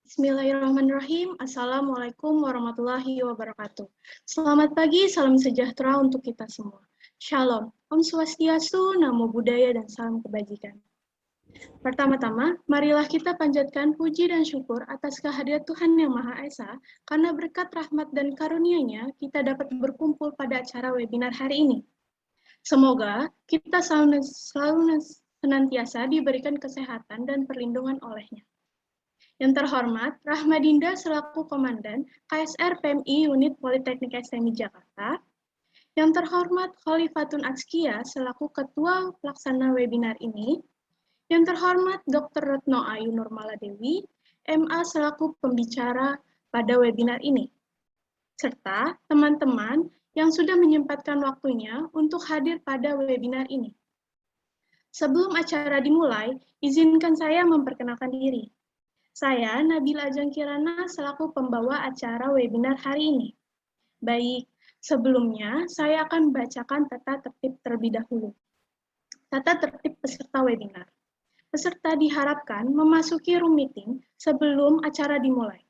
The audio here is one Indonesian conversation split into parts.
Bismillahirrahmanirrahim. Assalamualaikum warahmatullahi wabarakatuh. Selamat pagi, salam sejahtera untuk kita semua. Shalom, Om Swastiastu, Namo Buddhaya, dan salam kebajikan. Pertama-tama, marilah kita panjatkan puji dan syukur atas kehadirat Tuhan Yang Maha Esa, karena berkat rahmat dan karunia-Nya, kita dapat berkumpul pada acara webinar hari ini. Semoga kita selalu senantiasa diberikan kesehatan dan perlindungan oleh-Nya. Yang terhormat, Rahmadinda selaku Komandan KSR PMI Unit Politeknik STMI Jakarta. Yang terhormat, Khalifatun Atskia selaku Ketua Pelaksana webinar ini. Yang terhormat, Dr. Retno Ayu Nurmala Dewi, MA selaku pembicara pada webinar ini. Serta teman-teman yang sudah menyempatkan waktunya untuk hadir pada webinar ini. Sebelum acara dimulai, izinkan saya memperkenalkan diri. Saya, Nabila Ajeng Kirana, selaku pembawa acara webinar hari ini. Baik, sebelumnya saya akan membacakan tata tertib terlebih dahulu. Tata tertib peserta webinar. Peserta diharapkan memasuki room meeting sebelum acara dimulai.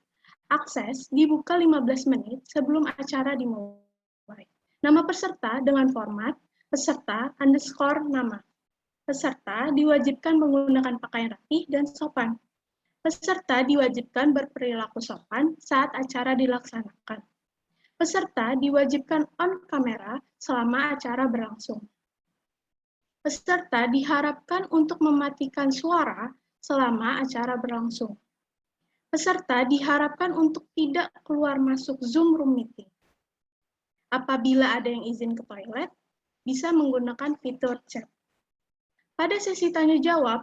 Akses dibuka 15 menit sebelum acara dimulai. Nama peserta dengan format peserta_nama. Peserta diwajibkan menggunakan pakaian rapi dan sopan. Peserta diwajibkan berperilaku sopan saat acara dilaksanakan. Peserta diwajibkan on kamera selama acara berlangsung. Peserta diharapkan untuk mematikan suara selama acara berlangsung. Peserta diharapkan untuk tidak keluar masuk Zoom room meeting. Apabila ada yang izin ke toilet, bisa menggunakan fitur chat. Pada sesi tanya jawab,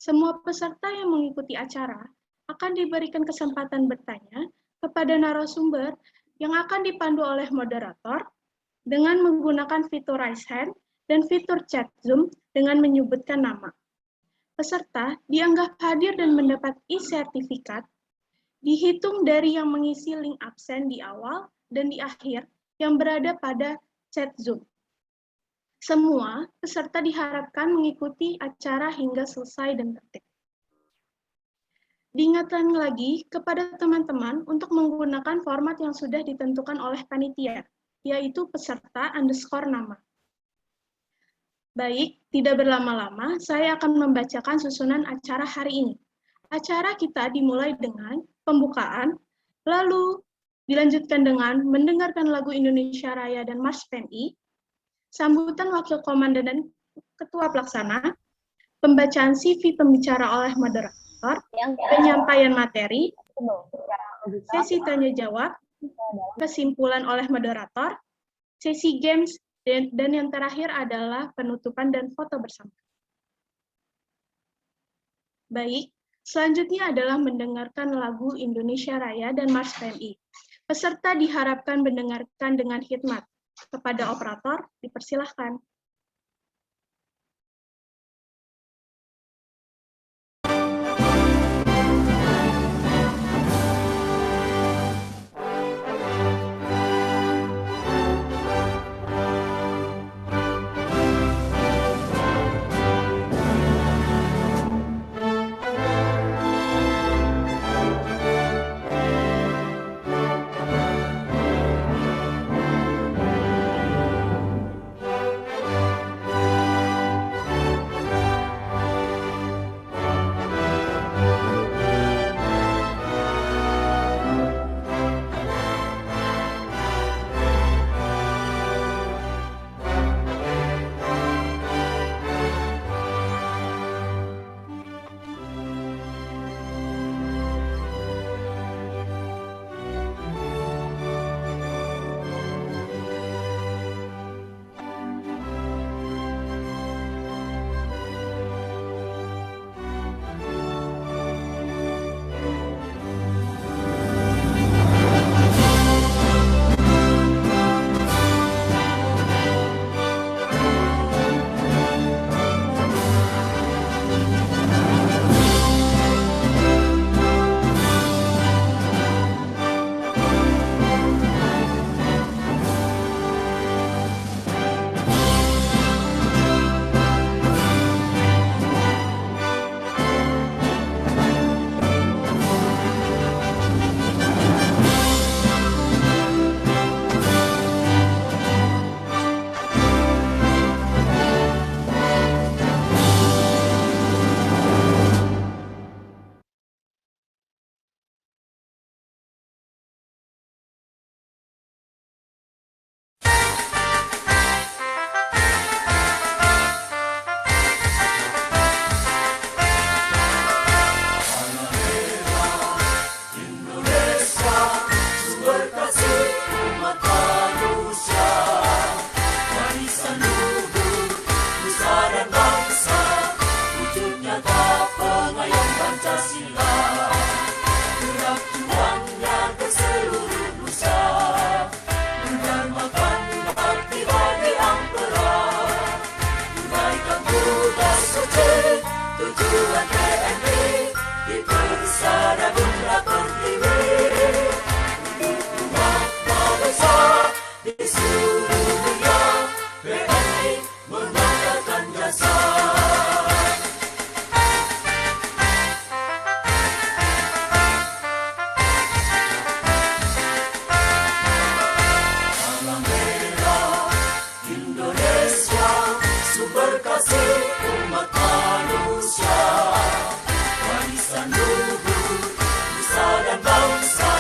semua peserta yang mengikuti acara akan diberikan kesempatan bertanya kepada narasumber yang akan dipandu oleh moderator dengan menggunakan fitur raise hand dan fitur chat Zoom dengan menyebutkan nama. Peserta dianggap hadir dan mendapat e-sertifikat dihitung dari yang mengisi link absen di awal dan di akhir yang berada pada chat Zoom. Semua peserta diharapkan mengikuti acara hingga selesai dan tertib. Diingatkan lagi kepada teman-teman untuk menggunakan format yang sudah ditentukan oleh panitia, yaitu peserta_nama. Baik, tidak berlama-lama, saya akan membacakan susunan acara hari ini. Acara kita dimulai dengan pembukaan, lalu dilanjutkan dengan mendengarkan lagu Indonesia Raya dan Mars PMI, sambutan Wakil Komandan dan Ketua Pelaksana, pembacaan CV pembicara oleh moderator, penyampaian materi, sesi tanya jawab, kesimpulan oleh moderator, sesi games, dan yang terakhir adalah penutupan dan foto bersama. Baik, selanjutnya adalah mendengarkan lagu Indonesia Raya dan Mars PMI. Peserta diharapkan mendengarkan dengan khidmat. Kepada operator, dipersilahkan. Pancasila, gerak juangnya ke seluruh nusa, menambahkan bakti bagi ampera, tunaikan tugas suci, tujuan TNI, di Persada Bunda Pertiwi, untuk umat bangsa di seluruh dunia, TNI mengangkatkan jasa. Salam merah Indonesia, sumber kasih umat manusia, warisan luhur nusa dan bangsa,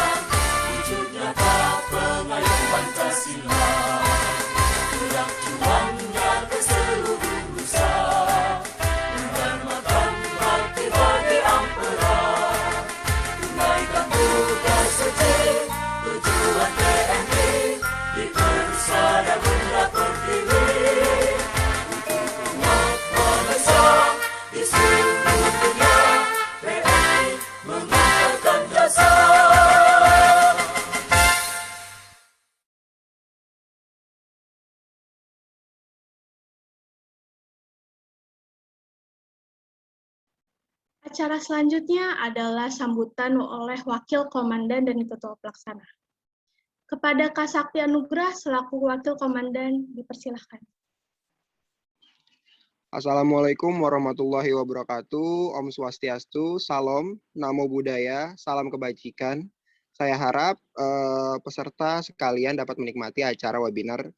wujud nyata pengayom Pancasila, gerak juangnya ke seluruh nusa, menghormatkan bakti bagi ampera, tunaikan tugas suci, tujuan TNI, di Persada Bunda Pertiwi, untuk umat bangsa di seluruh dunia, TNI mengangkatkan jasa. Acara selanjutnya adalah sambutan oleh Wakil Komandan dan Ketua Pelaksana. Kepada Kak Sakti Anugrah selaku Wakil Komandan, dipersilahkan. Assalamualaikum warahmatullahi wabarakatuh. Om Swastiastu, Salam, Namo Buddhaya, Salam Kebajikan. Saya harap peserta sekalian dapat menikmati acara webinar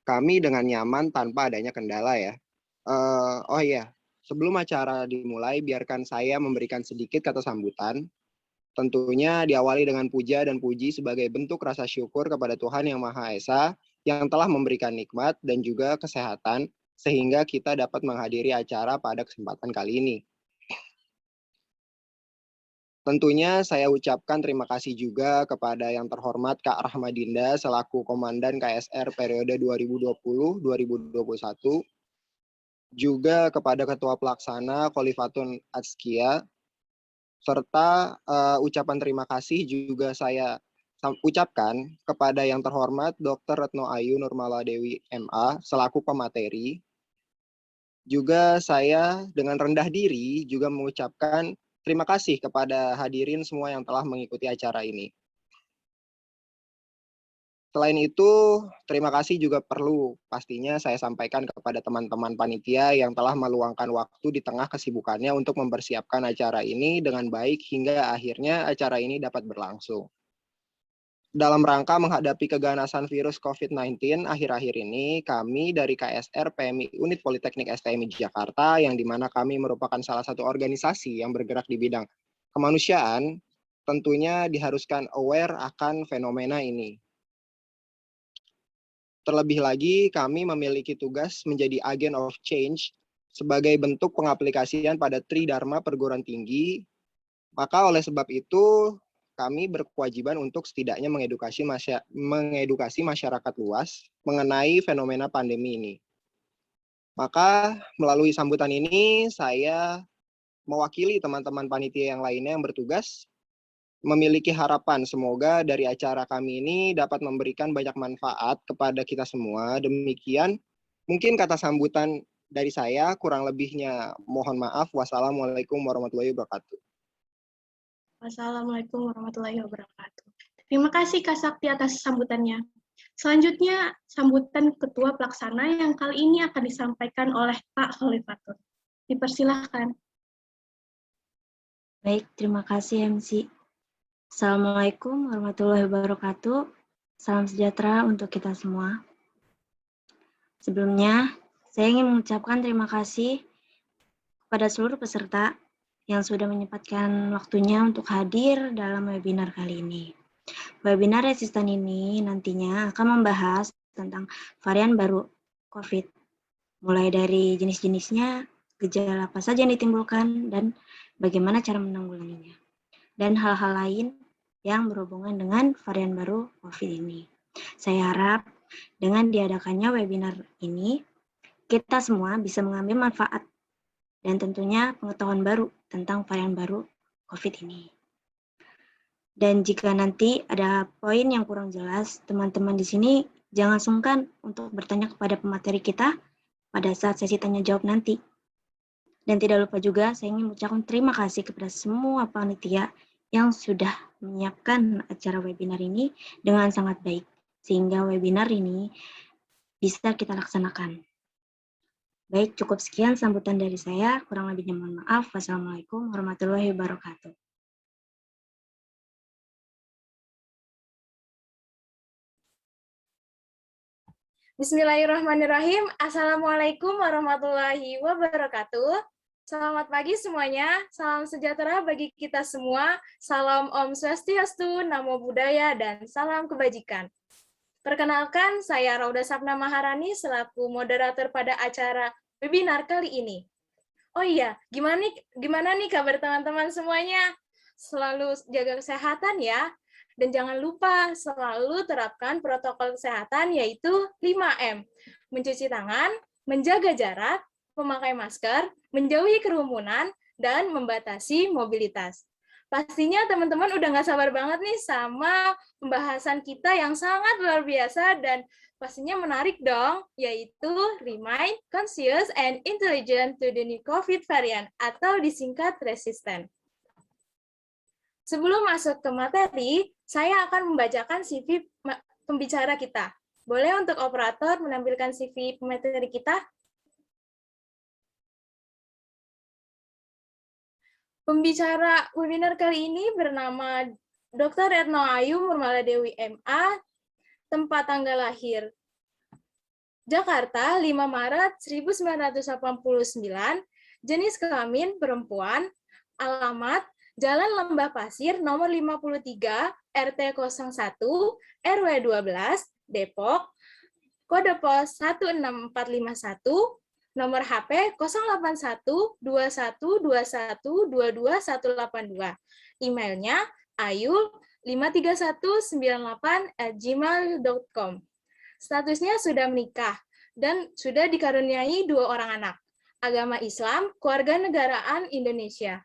kami dengan nyaman tanpa adanya kendala ya. Oh iya, sebelum acara dimulai, biarkan saya memberikan sedikit kata sambutan. Tentunya diawali dengan puja dan puji sebagai bentuk rasa syukur kepada Tuhan Yang Maha Esa yang telah memberikan nikmat dan juga kesehatan sehingga kita dapat menghadiri acara pada kesempatan kali ini. Tentunya saya ucapkan terima kasih juga kepada yang terhormat Kak Rahmadinda selaku Komandan KSR periode 2020-2021, juga kepada Ketua Pelaksana Kholifatun Atskia, serta ucapan terima kasih juga saya ucapkan kepada yang terhormat Dr. Retno Ayu Nurmala Dewi MA selaku pemateri. Juga saya dengan rendah diri juga mengucapkan terima kasih kepada hadirin semua yang telah mengikuti acara ini. Selain itu, terima kasih juga perlu pastinya saya sampaikan kepada teman-teman panitia yang telah meluangkan waktu di tengah kesibukannya untuk mempersiapkan acara ini dengan baik hingga akhirnya acara ini dapat berlangsung. Dalam rangka menghadapi keganasan virus COVID-19 akhir-akhir ini, kami dari KSR PMI Unit Politeknik STMI Jakarta, yang dimana kami merupakan salah satu organisasi yang bergerak di bidang kemanusiaan, tentunya diharuskan aware akan fenomena ini. Terlebih lagi, kami memiliki tugas menjadi agen of change sebagai bentuk pengaplikasian pada Tridharma perguruan tinggi. Maka oleh sebab itu, kami berkewajiban untuk setidaknya mengedukasi masyarakat luas mengenai fenomena pandemi ini. Maka melalui sambutan ini, saya mewakili teman-teman panitia yang lainnya yang bertugas, memiliki harapan semoga dari acara kami ini dapat memberikan banyak manfaat kepada kita semua. Demikian mungkin kata sambutan dari saya, kurang lebihnya mohon maaf. Wassalamualaikum warahmatullahi wabarakatuh. Wassalamualaikum warahmatullahi wabarakatuh. Terima kasih Kak Sakti atas sambutannya. Selanjutnya, sambutan Ketua Pelaksana yang kali ini akan disampaikan oleh Pak Kholifatun. Dipersilahkan. Baik, terima kasih MC. Assalamualaikum warahmatullahi wabarakatuh. Salam sejahtera untuk kita semua. Sebelumnya, saya ingin mengucapkan terima kasih kepada seluruh peserta yang sudah menyempatkan waktunya untuk hadir dalam webinar kali ini. Webinar resisten ini nantinya akan membahas tentang varian baru COVID, mulai dari jenis-jenisnya, gejala apa saja yang ditimbulkan, dan bagaimana cara menanggulanginya, dan hal-hal lain yang berhubungan dengan varian baru COVID ini. Saya harap dengan diadakannya webinar ini, kita semua bisa mengambil manfaat dan tentunya pengetahuan baru tentang varian baru COVID ini. Dan jika nanti ada poin yang kurang jelas, teman-teman di sini jangan sungkan untuk bertanya kepada pemateri kita pada saat sesi tanya jawab nanti. Dan tidak lupa juga saya ingin mengucapkan terima kasih kepada semua panitia yang sudah menyiapkan acara webinar ini dengan sangat baik, sehingga webinar ini bisa kita laksanakan. Baik, cukup sekian sambutan dari saya. Kurang lebihnya mohon maaf. Wassalamualaikum warahmatullahi wabarakatuh. Bismillahirrahmanirrahim. Assalamualaikum warahmatullahi wabarakatuh. Selamat pagi semuanya. Salam sejahtera bagi kita semua. Salam Om Swastiastu, Namo Buddhaya, dan salam kebajikan. Perkenalkan, saya Rauda Sapna Maharani selaku moderator pada acara webinar kali ini. Oh iya, gimana nih kabar teman-teman semuanya? Selalu jaga kesehatan ya. Dan jangan lupa selalu terapkan protokol kesehatan yaitu 5M. Mencuci tangan, menjaga jarak, memakai masker, menjauhi kerumunan, dan membatasi mobilitas. Pastinya teman-teman udah nggak sabar banget nih sama pembahasan kita yang sangat luar biasa dan pastinya menarik dong, yaitu Remain Conscious and Intelligent to the New COVID Variant atau disingkat resisten. Sebelum masuk ke materi, saya akan membacakan CV pembicara kita. Boleh untuk operator menampilkan CV pemateri kita? Pembicara webinar kali ini bernama Dr. Retno Ayu Murmala Dewi MA, tempat tanggal lahir Jakarta 5 Maret 1989, jenis kelamin perempuan, alamat Jalan Lembah Pasir nomor 53 RT 01 RW 12 Depok, kode pos 16451, nomor HP 0812121228182, emailnya ayul53198@gmail.com. Statusnya sudah menikah dan sudah dikaruniai 2 orang anak. Agama Islam, kewarganegaraan Indonesia.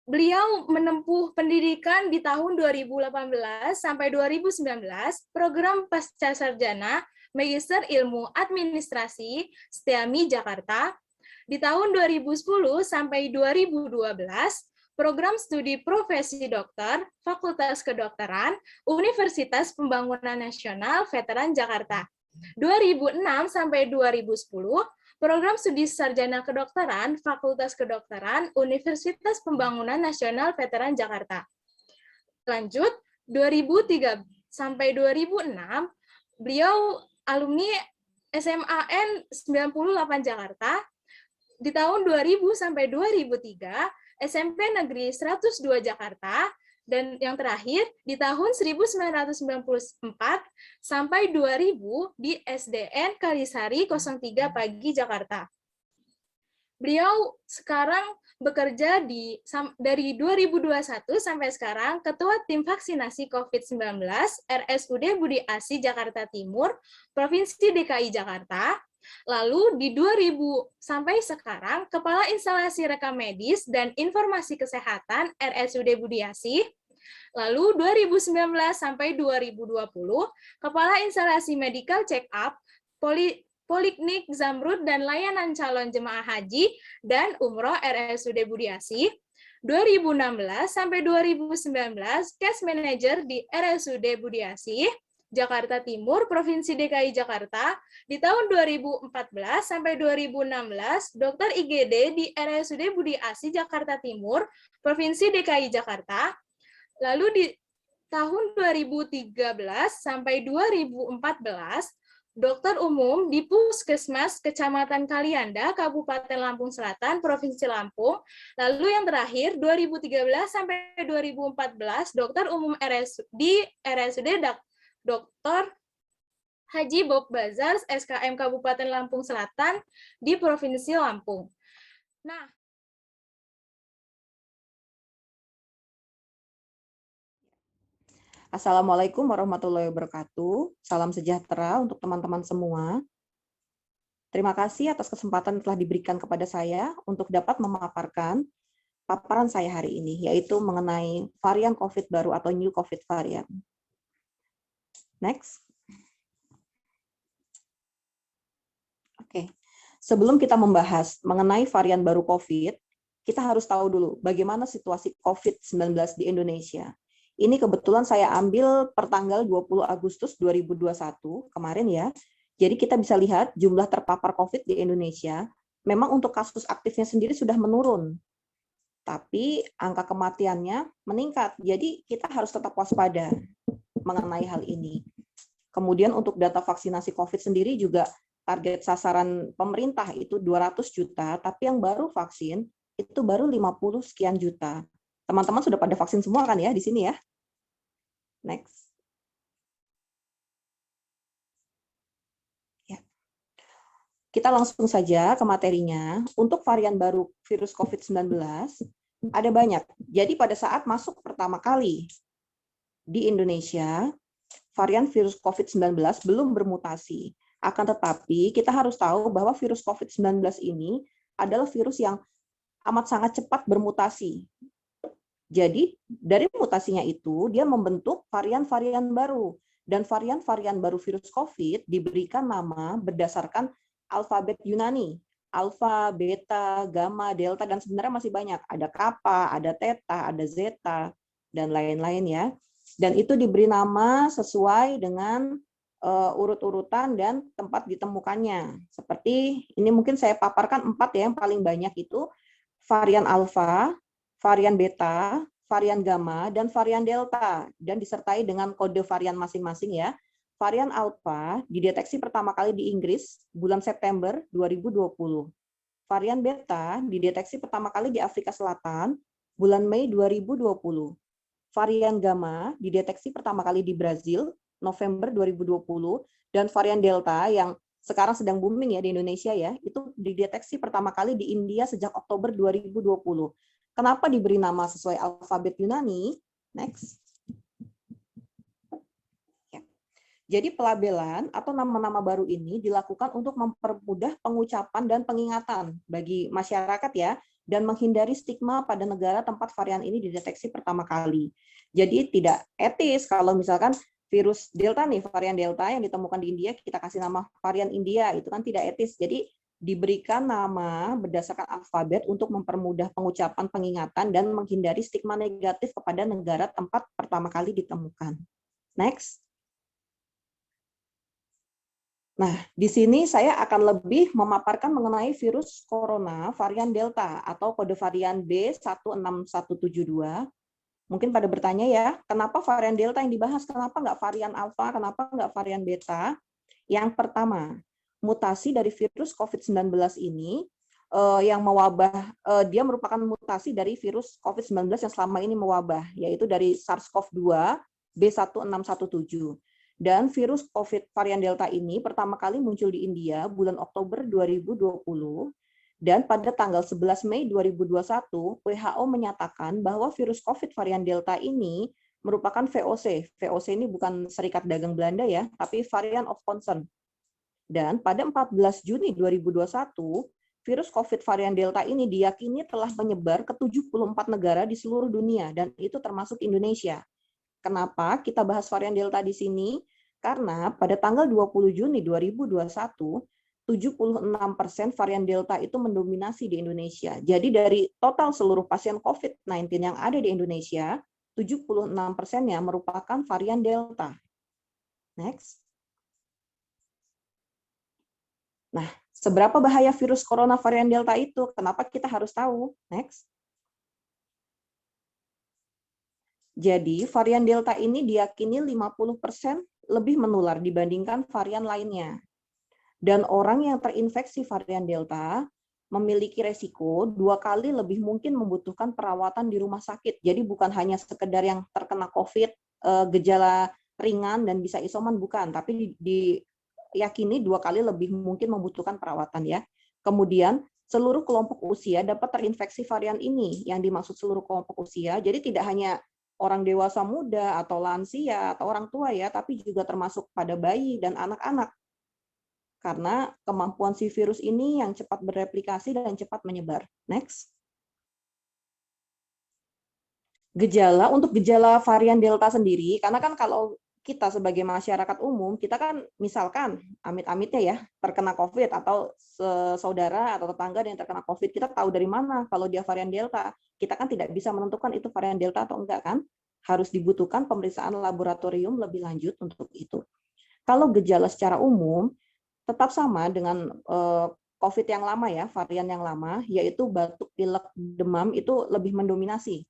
Beliau menempuh pendidikan di tahun 2018 sampai 2019, program Pasca Sarjana Magister Ilmu Administrasi STIAMI Jakarta. Di tahun 2010 sampai 2012, program studi profesi dokter Fakultas Kedokteran Universitas Pembangunan Nasional Veteran Jakarta. 2006 sampai 2010, program studi sarjana kedokteran Fakultas Kedokteran Universitas Pembangunan Nasional Veteran Jakarta. Lanjut, 2003 sampai 2006, beliau alumni SMAN 98 Jakarta. Di tahun 2000 sampai 2003, SMP Negeri 102 Jakarta. Dan yang terakhir, di tahun 1994 sampai 2000 di SDN Kalisari 03 Pagi, Jakarta. Beliau sekarang bekerja dari 2021 sampai sekarang Ketua Tim Vaksinasi COVID-19 RSUD Budi Asi Jakarta Timur, Provinsi DKI Jakarta. Lalu di 2000 sampai sekarang Kepala Instalasi Rekam Medis dan Informasi Kesehatan RSUD Budi Asi. Lalu 2019 sampai 2020 Kepala Instalasi Medical Check Up Poliklinik Zamrud dan Layanan Calon Jemaah Haji dan Umroh RSUD Budi Asi. 2016 sampai 2019 Case Manager di RSUD Budi Asi Jakarta Timur, Provinsi DKI Jakarta. Di tahun 2014 sampai 2016, Dokter IGD di RSUD Budi Asi Jakarta Timur, Provinsi DKI Jakarta. Lalu di tahun 2013 sampai 2014, dokter umum di Puskesmas Kecamatan Kalianda, Kabupaten Lampung Selatan, Provinsi Lampung. Lalu yang terakhir, 2013 sampai 2014, dokter umum di RSUD Dr. Haji Bob Bazar, SKM Kabupaten Lampung Selatan di Provinsi Lampung. Nah, Assalamualaikum warahmatullahi wabarakatuh. Salam sejahtera untuk teman-teman semua. Terima kasih atas kesempatan yang telah diberikan kepada saya untuk dapat memaparkan paparan saya hari ini, yaitu mengenai varian COVID baru atau new COVID varian. Next. Oke, sebelum kita membahas mengenai varian baru COVID, kita harus tahu dulu bagaimana situasi COVID-19 di Indonesia. Ini kebetulan saya ambil pertanggal 20 Agustus 2021 kemarin ya. Jadi kita bisa lihat jumlah terpapar COVID di Indonesia, memang untuk kasus aktifnya sendiri sudah menurun. Tapi angka kematiannya meningkat. Jadi kita harus tetap waspada mengenai hal ini. Kemudian untuk data vaksinasi COVID sendiri juga target sasaran pemerintah itu 200 juta, tapi yang baru vaksin itu baru 50 sekian juta. Teman-teman sudah pada vaksin semua kan ya di sini ya? Next. Ya. Kita langsung saja ke materinya. Untuk varian baru virus COVID-19 ada banyak. Jadi pada saat masuk pertama kali di Indonesia, varian virus COVID-19 belum bermutasi. Akan tetapi kita harus tahu bahwa virus COVID-19 ini adalah virus yang amat sangat cepat bermutasi. Jadi dari mutasinya itu dia membentuk varian-varian baru. Dan varian-varian baru virus COVID diberikan nama berdasarkan alfabet Yunani. Alfa, beta, gamma, delta, dan sebenarnya masih banyak. Ada kappa, ada theta, ada zeta, dan lain-lain ya. Dan itu diberi nama sesuai dengan urut-urutan dan tempat ditemukannya. Seperti ini mungkin saya paparkan 4 ya, yang paling banyak itu varian alfa, varian beta, varian gamma, dan varian delta. Dan disertai dengan kode varian masing-masing ya. Varian alfa dideteksi pertama kali di Inggris bulan September 2020. Varian beta dideteksi pertama kali di Afrika Selatan bulan Mei 2020. Varian gamma dideteksi pertama kali di Brazil November 2020, dan varian delta yang sekarang sedang booming ya di Indonesia ya, itu dideteksi pertama kali di India sejak Oktober 2020. Kenapa diberi nama sesuai alfabet Yunani? Next. Ya. Jadi pelabelan atau nama-nama baru ini dilakukan untuk mempermudah pengucapan dan pengingatan bagi masyarakat ya, dan menghindari stigma pada negara tempat varian ini dideteksi pertama kali. Jadi tidak etis kalau misalkan virus delta nih, varian delta yang ditemukan di India, kita kasih nama varian India, itu kan tidak etis. Jadi diberikan nama berdasarkan alfabet untuk mempermudah pengucapan, pengingatan, dan menghindari stigma negatif kepada negara tempat pertama kali ditemukan. Next. Nah, di sini saya akan lebih memaparkan mengenai virus corona varian delta atau kode varian B16172. Mungkin pada bertanya ya, kenapa varian delta yang dibahas, kenapa nggak varian alfa, kenapa nggak varian beta? Yang pertama, mutasi dari virus COVID-19 ini yang mewabah, dia merupakan mutasi dari virus COVID-19 yang selama ini mewabah, yaitu dari SARS-CoV-2 B1617. Dan virus COVID varian delta ini pertama kali muncul di India bulan Oktober 2020. Dan pada tanggal 11 Mei 2021, WHO menyatakan bahwa virus COVID varian Delta ini merupakan VOC. VOC ini bukan Serikat Dagang Belanda ya, tapi Variant of Concern. Dan pada 14 Juni 2021, virus COVID varian Delta ini diyakini telah menyebar ke 74 negara di seluruh dunia, dan itu termasuk Indonesia. Kenapa kita bahas varian Delta di sini? Karena pada tanggal 20 Juni 2021, 76% varian Delta itu mendominasi di Indonesia. Jadi dari total seluruh pasien COVID-19 yang ada di Indonesia, 76%-nya merupakan varian Delta. Next. Nah, seberapa bahaya virus corona varian Delta itu? Kenapa kita harus tahu? Next. Jadi varian Delta ini diyakini 50% lebih menular dibandingkan varian lainnya. Dan orang yang terinfeksi varian Delta memiliki resiko 2 kali lebih mungkin membutuhkan perawatan di rumah sakit. Jadi bukan hanya sekedar yang terkena COVID, gejala ringan dan bisa isoman, bukan. Tapi diyakini 2 kali lebih mungkin membutuhkan perawatan ya. Kemudian seluruh kelompok usia dapat terinfeksi varian ini. Yang dimaksud seluruh kelompok usia, jadi tidak hanya orang dewasa muda atau lansia atau orang tua ya, tapi juga termasuk pada bayi dan anak-anak. karena kemampuan si virus ini yang cepat bereplikasi dan cepat menyebar. Next. Untuk gejala varian Delta sendiri, karena kan kalau kita sebagai masyarakat umum, kita kan misalkan amit-amitnya ya terkena COVID atau saudara atau tetangga yang terkena COVID, kita tahu dari mana kalau dia varian Delta. Kita kan tidak bisa menentukan itu varian Delta atau enggak kan? Harus dibutuhkan pemeriksaan laboratorium lebih lanjut untuk itu. Kalau gejala secara umum tetap sama dengan COVID yang lama ya, varian yang lama, yaitu batuk, pilek, demam itu lebih mendominasi.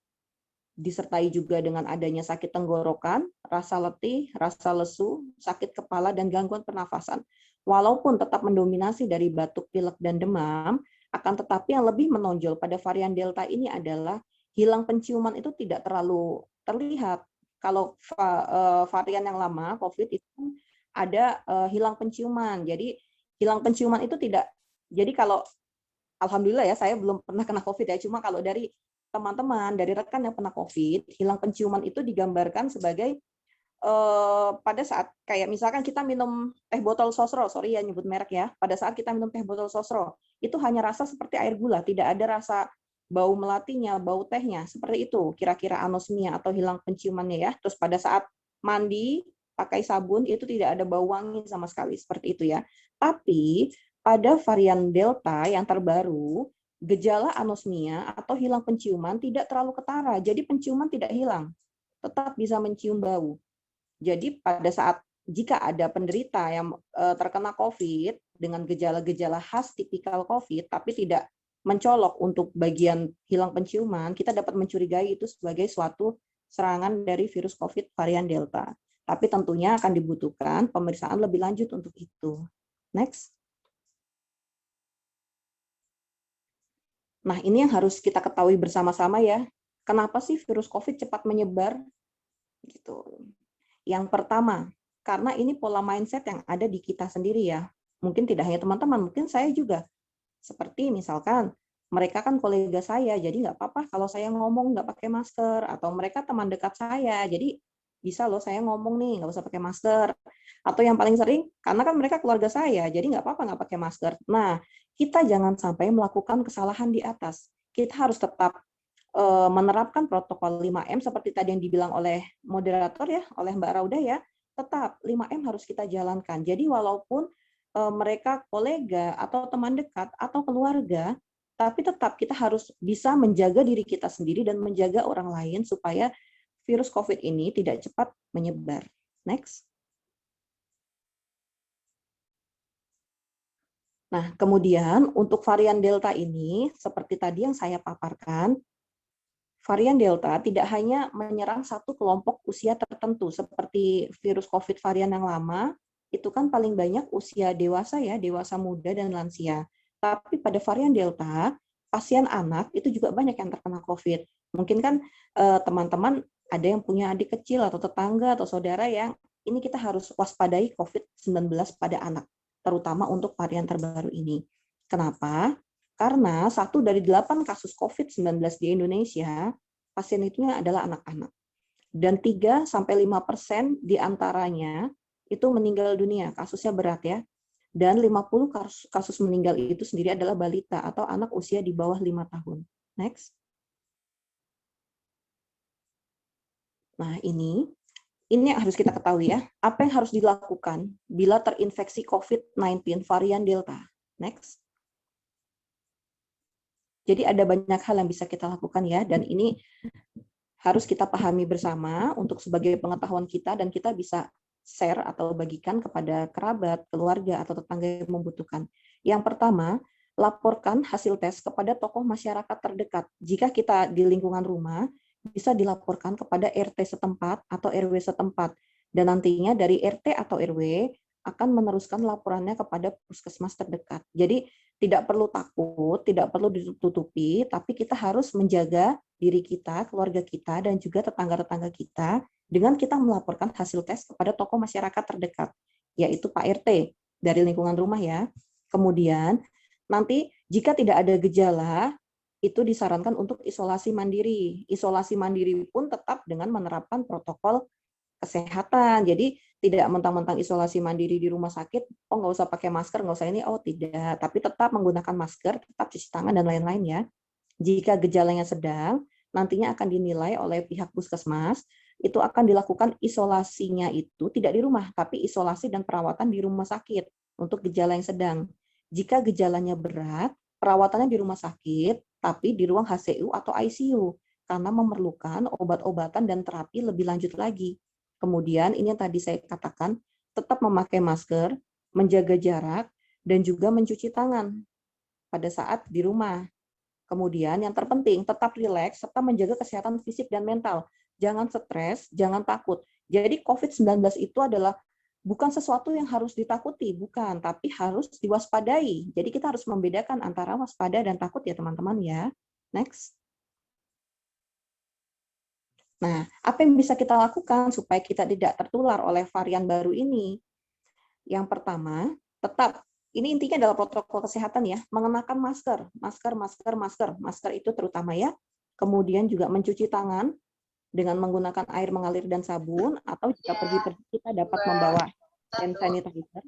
Disertai juga dengan adanya sakit tenggorokan, rasa letih, rasa lesu, sakit kepala, dan gangguan pernafasan. Walaupun tetap mendominasi dari batuk, pilek, dan demam, akan tetapi yang lebih menonjol pada varian Delta ini adalah hilang penciuman itu tidak terlalu terlihat. Kalau varian yang lama, COVID itu ada hilang penciuman. Jadi hilang penciuman itu tidak, jadi kalau alhamdulillah ya saya belum pernah kena COVID ya, cuma kalau dari teman-teman, dari rekan yang pernah COVID, hilang penciuman itu digambarkan sebagai pada saat kayak misalkan kita minum teh botol sosro, sorry ya nyebut merek ya, pada saat kita minum teh botol sosro, itu hanya rasa seperti air gula, tidak ada rasa bau melatinya, bau tehnya, seperti itu kira-kira anosmia atau hilang penciumannya ya. Terus pada saat mandi pakai sabun itu tidak ada bau wangi sama sekali, seperti itu ya. Tapi pada varian Delta yang terbaru, gejala anosmia atau hilang penciuman tidak terlalu ketara, jadi penciuman tidak hilang, tetap bisa mencium bau. Jadi pada saat jika ada penderita yang terkena COVID dengan gejala-gejala khas tipikal COVID, tapi tidak mencolok untuk bagian hilang penciuman, kita dapat mencurigai itu sebagai suatu serangan dari virus COVID varian Delta. Tapi tentunya akan dibutuhkan pemeriksaan lebih lanjut untuk itu. Next. Nah, ini yang harus kita ketahui bersama-sama ya. Kenapa sih virus COVID cepat menyebar? Gitu. Yang pertama, karena ini pola mindset yang ada di kita sendiri ya. Mungkin tidak hanya teman-teman, mungkin saya juga. Seperti misalkan, mereka kan kolega saya, jadi nggak apa-apa kalau saya ngomong nggak pakai masker. Atau mereka teman dekat saya, jadi bisa loh saya ngomong nih, nggak usah pakai masker. Atau yang paling sering, karena kan mereka keluarga saya, jadi nggak apa-apa nggak pakai masker. Nah, kita jangan sampai melakukan kesalahan di atas. Kita harus tetap menerapkan protokol 5M seperti tadi yang dibilang oleh moderator ya, oleh Mbak Rauda ya, tetap 5M harus kita jalankan. Jadi walaupun mereka kolega atau teman dekat atau keluarga, tapi tetap kita harus bisa menjaga diri kita sendiri dan menjaga orang lain supaya virus COVID ini tidak cepat menyebar. Next. Nah, kemudian untuk varian Delta ini, seperti tadi yang saya paparkan, varian Delta tidak hanya menyerang satu kelompok usia tertentu, seperti virus COVID varian yang lama, itu kan paling banyak usia dewasa ya, dewasa muda dan lansia. Tapi pada varian Delta, pasien anak itu juga banyak yang terkena COVID. Mungkin kan teman-teman ada yang punya adik kecil atau tetangga atau saudara yang ini kita harus waspadai COVID-19 pada anak, terutama untuk varian terbaru ini. Kenapa? Karena 1 dari 8 kasus COVID-19 di Indonesia, pasien itu adalah anak-anak. Dan 3-5% di antaranya itu meninggal dunia, kasusnya berat ya. Dan 50 kasus meninggal itu sendiri adalah balita atau anak usia di bawah 5 tahun. Next. Nah, ini yang harus kita ketahui ya. Apa yang harus dilakukan bila terinfeksi COVID-19 varian Delta? Next. Jadi ada banyak hal yang bisa kita lakukan ya, dan ini harus kita pahami bersama untuk sebagai pengetahuan kita, dan kita bisa share atau bagikan kepada kerabat, keluarga, atau tetangga yang membutuhkan. Yang pertama, laporkan hasil tes kepada tokoh masyarakat terdekat. Jika kita di lingkungan rumah, bisa dilaporkan kepada RT setempat atau RW setempat. Dan nantinya dari RT atau RW akan meneruskan laporannya kepada puskesmas terdekat. Jadi tidak perlu takut, tidak perlu ditutupi, tapi kita harus menjaga diri kita, keluarga kita, dan juga tetangga-tetangga kita dengan kita melaporkan hasil tes kepada tokoh masyarakat terdekat, yaitu Pak RT dari lingkungan rumah ya. Kemudian nanti jika tidak ada gejala, itu disarankan untuk isolasi mandiri. Isolasi mandiri pun tetap dengan menerapkan protokol kesehatan. Jadi Tidak mentang-mentang isolasi mandiri di rumah sakit, oh nggak usah pakai masker, nggak usah ini, oh tidak. Tapi tetap menggunakan masker, tetap cuci tangan, dan lain-lain ya. Jika gejalanya sedang, nantinya akan dinilai oleh pihak puskesmas, itu akan dilakukan isolasinya itu tidak di rumah, tapi isolasi dan perawatan di rumah sakit untuk gejala yang sedang. Jika gejalanya berat, perawatannya di rumah sakit, tapi di ruang HCU atau ICU, karena memerlukan obat-obatan dan terapi lebih lanjut lagi. Kemudian ini yang tadi saya katakan, tetap memakai masker, menjaga jarak, dan juga mencuci tangan pada saat di rumah. Kemudian yang terpenting, tetap rileks, serta menjaga kesehatan fisik dan mental. Jangan stres, jangan takut. Jadi COVID-19 itu adalah bukan sesuatu yang harus ditakuti, bukan, tapi harus diwaspadai. Jadi kita harus membedakan antara waspada dan takut ya teman-teman ya. Next. Nah, apa yang bisa kita lakukan supaya kita tidak tertular oleh varian baru ini? Yang pertama, tetap, ini intinya adalah protokol kesehatan ya, mengenakan masker. Masker itu terutama ya. Kemudian juga mencuci tangan dengan menggunakan air mengalir dan sabun, atau jika pergi-pergi kita dapat membawa hand sanitizer.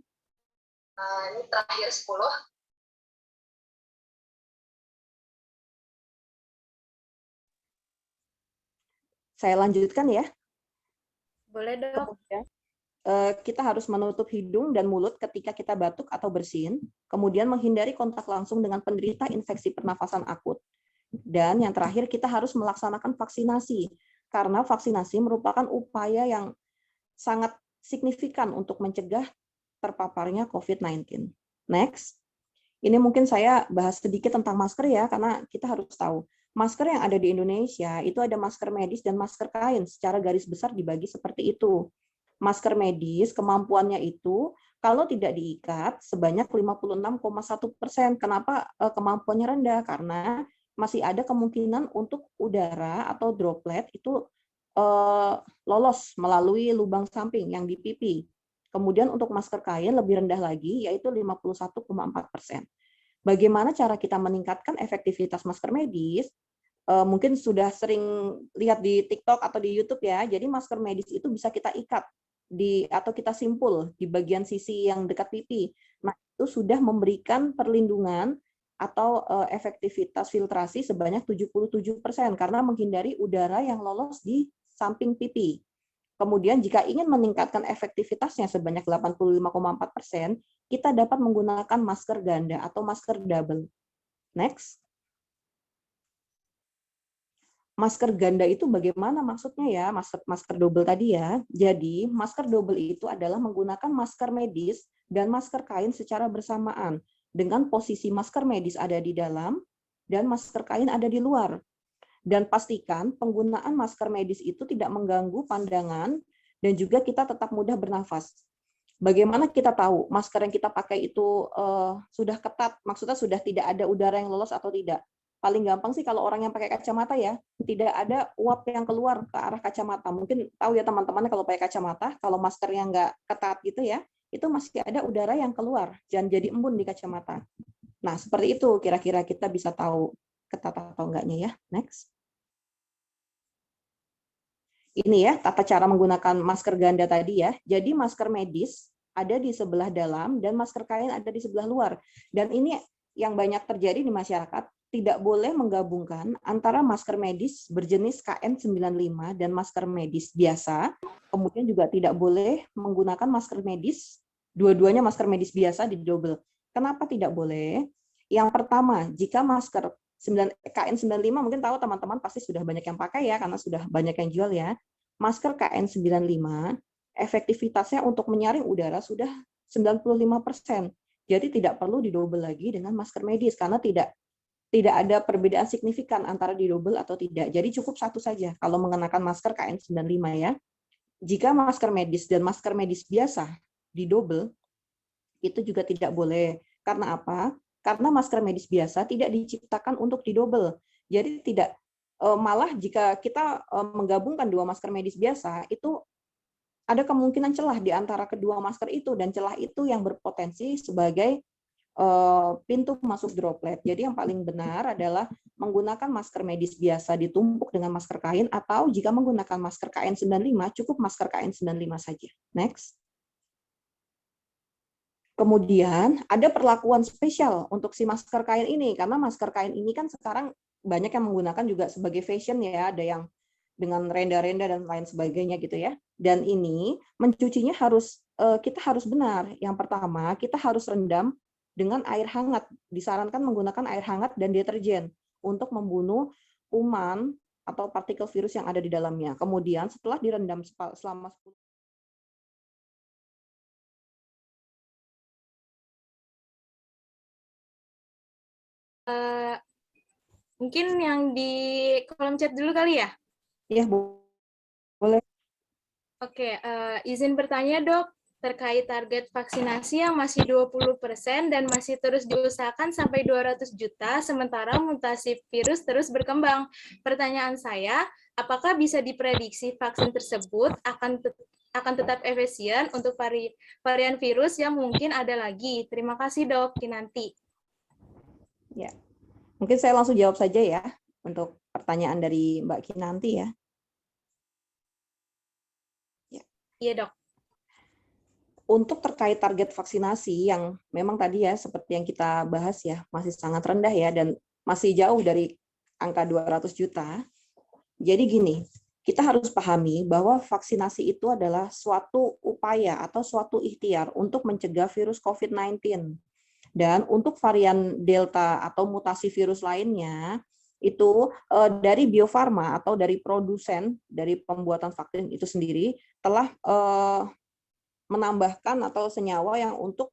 Ini terakhir 10. Saya lanjutkan ya. Boleh, Dok. Kemudian kita harus menutup hidung dan mulut ketika kita batuk atau bersin, kemudian menghindari kontak langsung dengan penderita infeksi pernafasan akut. Dan yang terakhir, kita harus melaksanakan vaksinasi, karena vaksinasi merupakan upaya yang sangat signifikan untuk mencegah terpaparnya COVID-19. Next. Ini mungkin saya bahas sedikit tentang masker ya, karena kita harus tahu. Masker yang ada di Indonesia itu ada masker medis dan masker kain, secara garis besar dibagi seperti itu. Masker medis kemampuannya itu kalau tidak diikat sebanyak 56,1%. Kenapa kemampuannya rendah? Karena masih ada kemungkinan untuk udara atau droplet itu lolos melalui lubang samping yang di pipi. Kemudian untuk masker kain lebih rendah lagi, yaitu 51,4%. Bagaimana cara kita meningkatkan efektivitas masker medis? Mungkin sudah sering lihat di TikTok atau di YouTube ya. Jadi masker medis itu bisa kita ikat atau kita simpul di bagian sisi yang dekat pipi. Nah, itu sudah memberikan perlindungan atau efektivitas filtrasi sebanyak 77% karena menghindari udara yang lolos di samping pipi. Kemudian jika ingin meningkatkan efektivitasnya sebanyak 85,4%, kita dapat menggunakan masker ganda atau masker double. Next. Masker ganda itu bagaimana maksudnya ya, masker double tadi ya. Jadi masker double itu adalah menggunakan masker medis dan masker kain secara bersamaan dengan posisi masker medis ada di dalam dan masker kain ada di luar. Dan pastikan penggunaan masker medis itu tidak mengganggu pandangan dan juga kita tetap mudah bernafas. Bagaimana kita tahu masker yang kita pakai itu sudah ketat, maksudnya sudah tidak ada udara yang lolos atau tidak? Paling gampang sih kalau orang yang pakai kacamata ya, tidak ada uap yang keluar ke arah kacamata. Mungkin tahu ya teman-teman kalau pakai kacamata, kalau maskernya nggak ketat gitu ya, itu masih ada udara yang keluar, jangan jadi embun di kacamata. Nah, seperti itu kira-kira kita bisa tahu ketat atau enggaknya ya. Next. Ini ya, tata cara menggunakan masker ganda tadi ya. Jadi masker medis ada di sebelah dalam dan masker kain ada di sebelah luar. Dan ini yang banyak terjadi di masyarakat, tidak boleh menggabungkan antara masker medis berjenis KN95 dan masker medis biasa. Kemudian juga tidak boleh menggunakan masker medis, dua-duanya masker medis biasa di double. Kenapa tidak boleh? Yang pertama, jika masker KN95 mungkin tahu teman-teman pasti sudah banyak yang pakai ya, karena sudah banyak yang jual ya. Masker KN95, efektivitasnya untuk menyaring udara sudah 95%. Jadi tidak perlu didouble lagi dengan masker medis, karena tidak ada perbedaan signifikan antara didouble atau tidak. Jadi cukup satu saja kalau mengenakan masker KN95 ya. Jika masker medis dan masker medis biasa didouble, itu juga tidak boleh. Karena apa? Karena masker medis biasa tidak diciptakan untuk didouble. Jadi tidak, malah jika kita menggabungkan dua masker medis biasa, itu ada kemungkinan celah di antara kedua masker itu, dan celah itu yang berpotensi sebagai pintu masuk droplet. Jadi yang paling benar adalah menggunakan masker medis biasa ditumpuk dengan masker kain, atau jika menggunakan masker KN95 cukup masker KN95 saja. Next. Kemudian ada perlakuan spesial untuk si masker kain ini, karena masker kain ini kan sekarang banyak yang menggunakan juga sebagai fashion ya, ada yang dengan renda-renda dan lain sebagainya gitu ya. Dan ini mencucinya kita harus benar. Yang pertama, kita harus rendam dengan air hangat. Disarankan menggunakan air hangat dan deterjen untuk membunuh kuman atau partikel virus yang ada di dalamnya. Kemudian setelah direndam selama 10 mungkin yang di kolom chat dulu kali ya? ya boleh. Oke, izin bertanya dok, terkait target vaksinasi yang masih 20% dan masih terus diusahakan sampai 200 juta, sementara mutasi virus terus berkembang. Pertanyaan saya, apakah bisa diprediksi vaksin tersebut akan tetap efisien untuk varian virus yang mungkin ada lagi? Terima kasih dok, Kinanti. Ya, mungkin saya langsung jawab saja ya untuk pertanyaan dari Mbak Kinanti ya. Iya dok. Untuk terkait target vaksinasi yang memang tadi ya seperti yang kita bahas ya masih sangat rendah ya dan masih jauh dari angka 200 juta. Jadi gini, kita harus pahami bahwa vaksinasi itu adalah suatu upaya atau suatu ikhtiar untuk mencegah virus COVID-19. Dan untuk varian Delta atau mutasi virus lainnya, itu dari Bio Farma atau dari produsen dari pembuatan vaksin itu sendiri telah menambahkan atau senyawa yang untuk